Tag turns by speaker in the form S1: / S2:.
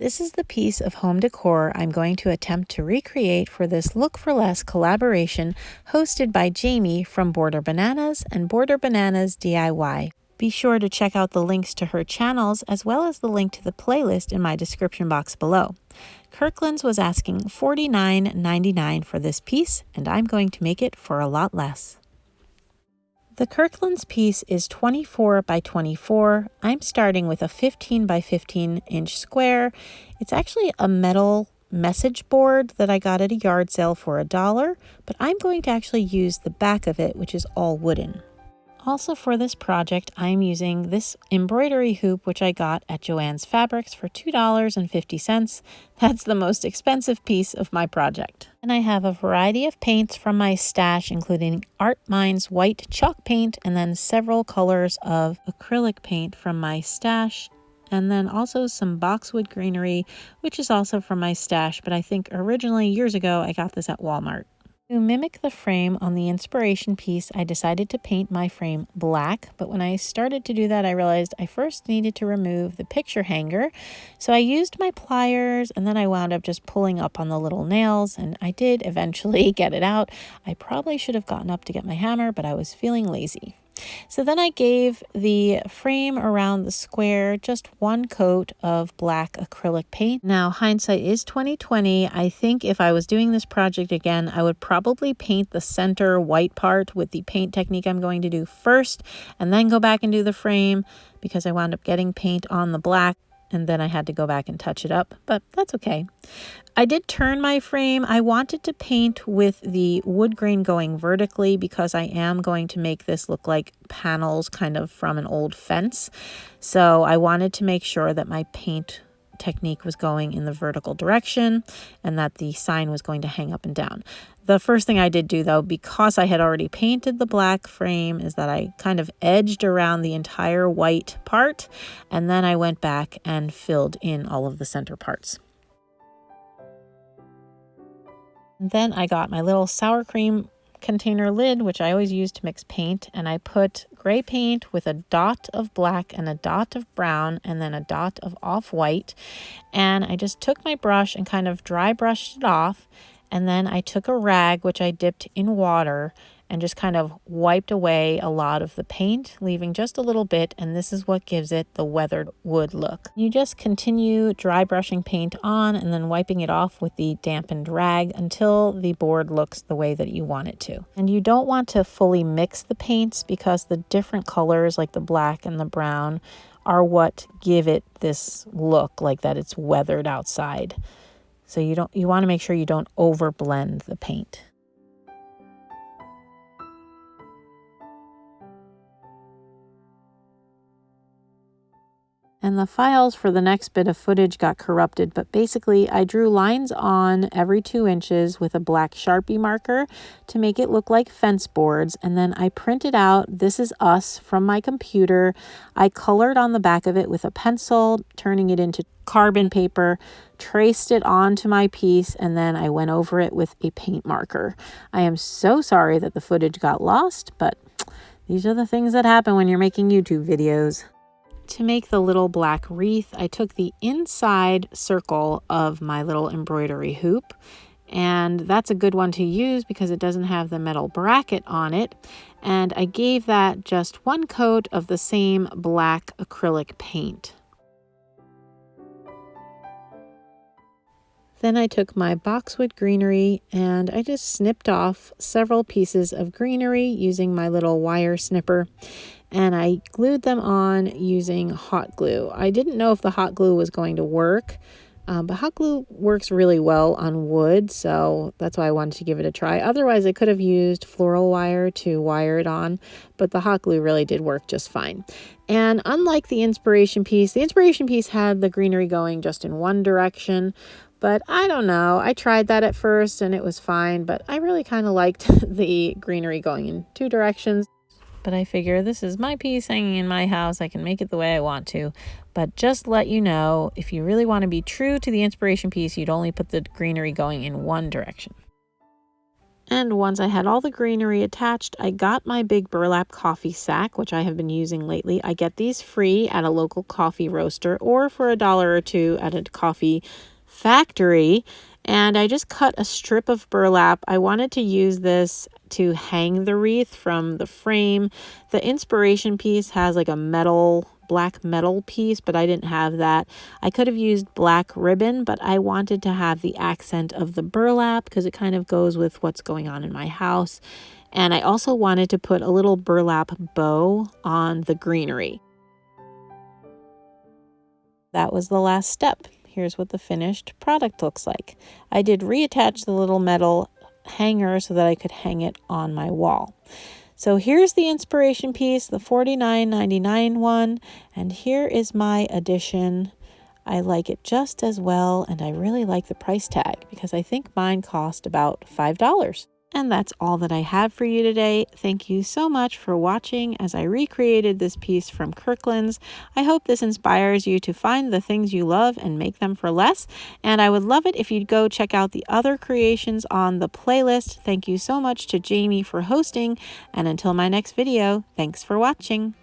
S1: This is the piece of home decor I'm going to attempt to recreate for this Look for Less collaboration hosted by Jaime from Border Bananas and Border Bananas DIY. Be sure to check out the links to her channels as well as the link to the playlist in my description box below. Kirkland's was asking $49.99 for this piece, and I'm going to make it for a lot less. The Kirkland's piece is 24 by 24. I'm starting with a 15 by 15 inch square. It's actually a metal message board that I got at a yard sale for $1, but I'm going to actually use the back of it, which is all wooden. Also for this project, I'm using this embroidery hoop, which I got at Joann's Fabrics for $2.50. That's the most expensive piece of my project. And I have a variety of paints from my stash, including Art Mine's white chalk paint and then several colors of acrylic paint from my stash. And then also some boxwood greenery, which is also from my stash, but I think originally years ago I got this at Walmart. To mimic the frame on the inspiration piece, I decided to paint my frame black, but when I started to do that, I realized I first needed to remove the picture hanger. So I used my pliers, and then I wound up just pulling up on the little nails, and I did eventually get it out. I probably should have gotten up to get my hammer, but I was feeling lazy. So then I gave the frame around the square just one coat of black acrylic paint. Now, hindsight is 2020. I think if I was doing this project again, I would probably paint the center white part with the paint technique I'm going to do first, and then go back and do the frame, because I wound up getting paint on the black, and then I had to go back and touch it up, but that's okay. I did turn my frame. I wanted to paint with the wood grain going vertically because I am going to make this look like panels kind of from an old fence. So I wanted to make sure that my paint technique was going in the vertical direction and that the sign was going to hang up and down. The first thing I did do, though, because I had already painted the black frame, is that I kind of edged around the entire white part, and then I went back and filled in all of the center parts. Then I got my little sour cream container lid, which I always use to mix paint, and I put gray paint with a dot of black and a dot of brown and then a dot of off-white, and I just took my brush and kind of dry brushed it off, and then I took a rag, which I dipped in water, and just kind of wiped away a lot of the paint, leaving just a little bit, and this is what gives it the weathered wood look. You just continue dry brushing paint on and then wiping it off with the dampened rag until the board looks the way that you want it to. And you don't want to fully mix the paints because the different colors like the black and the brown are what give it this look like that it's weathered outside. So you want to make sure you don't overblend the paint. And the files for the next bit of footage got corrupted, but basically I drew lines on every 2 inches with a black Sharpie marker to make it look like fence boards, and then I printed out "This is Us" from my computer. I colored on the back of it with a pencil, turning it into carbon paper, traced it onto my piece, and then I went over it with a paint marker. I am so sorry that the footage got lost, but these are the things that happen when you're making YouTube videos. To make the little black wreath, I took the inside circle of my little embroidery hoop, and that's a good one to use because it doesn't have the metal bracket on it, and I gave that just one coat of the same black acrylic paint. Then I took my boxwood greenery and I just snipped off several pieces of greenery using my little wire snipper, and I glued them on using hot glue. I didn't know if the hot glue was going to work, but hot glue works really well on wood, so that's why I wanted to give it a try. Otherwise, I could have used floral wire to wire it on, but the hot glue really did work just fine. And unlike the inspiration piece had the greenery going just in one direction, but I don't know. I tried that at first and it was fine, but I really kind of liked the greenery going in 2 directions. But I figure this is my piece hanging in my house. I can make it the way I want to. But just let you know, if you really want to be true to the inspiration piece, you'd only put the greenery going in one direction. And once I had all the greenery attached, I got my big burlap coffee sack, which I have been using lately. I get these free at a local coffee roaster or for $1 or $2 at a coffee factory. And I just cut a strip of burlap. I wanted to use this to hang the wreath from the frame. The inspiration piece has like a black metal piece, but I didn't have that. I could have used black ribbon, but I wanted to have the accent of the burlap because it kind of goes with what's going on in my house. And I also wanted to put a little burlap bow on the greenery. That was the last step. Here's what the finished product looks like. I did reattach the little metal hanger so that I could hang it on my wall. So here's the inspiration piece, the $49.99 one, and here is my edition. I like it just as well, and I really like the price tag because I think mine cost about $5. And that's all that I have for you today. Thank you so much for watching as I recreated this piece from Kirkland's. I hope this inspires you to find the things you love and make them for less. And I would love it if you'd go check out the other creations on the playlist. Thank you so much to Jaime for hosting. And until my next video, thanks for watching.